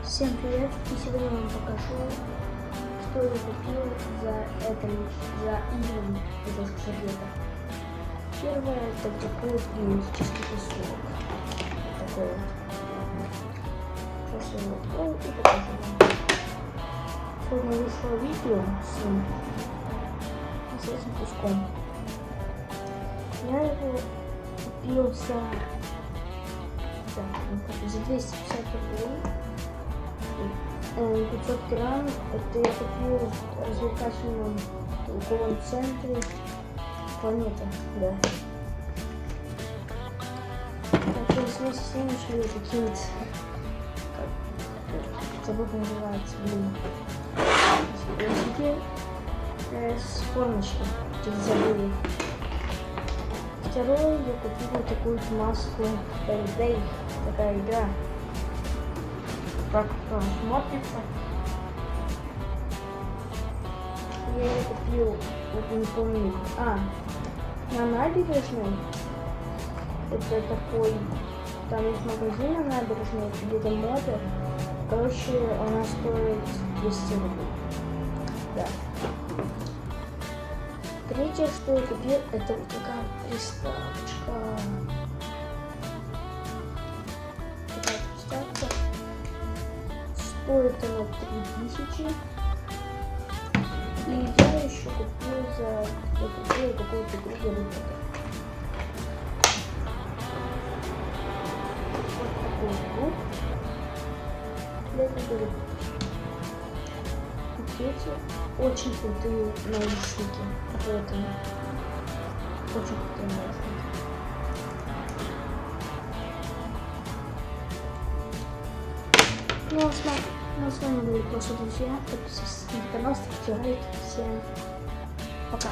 Всем привет! И сегодня я вам покажу, что я купил за июнь этого совета. Первое — это такой генетический песок. Такой вот. Сейчас я его открою и покажу вам. Сегодня вышло видео с этим песком. Я его купил за 250 рублей. 500 грамм. Это я купил в развлекательном торговом центре Планета, да. Так, вместе с ним еще такие вот, забыл, как называется, с формочки, забыли. Второе, я купил такую маску Day, такая игра. Как смотрится. Я ее купил, вот не помню. На набережной. Это такой, там есть магазин на набережной, где-то мода. Короче, она стоит 200 рублей. Да. Третье, что я купил, это вот такая приставочка. Стоит она 3000. И я еще купил за какую-то другую рыбку. Вот такой круг для этой рыбки. И третье, очень крутые наушники. Вот они. Очень крутые наушники. Ну, с вами были просто друзья. Подписывайтесь на канал, ставьте лайки. Всем пока.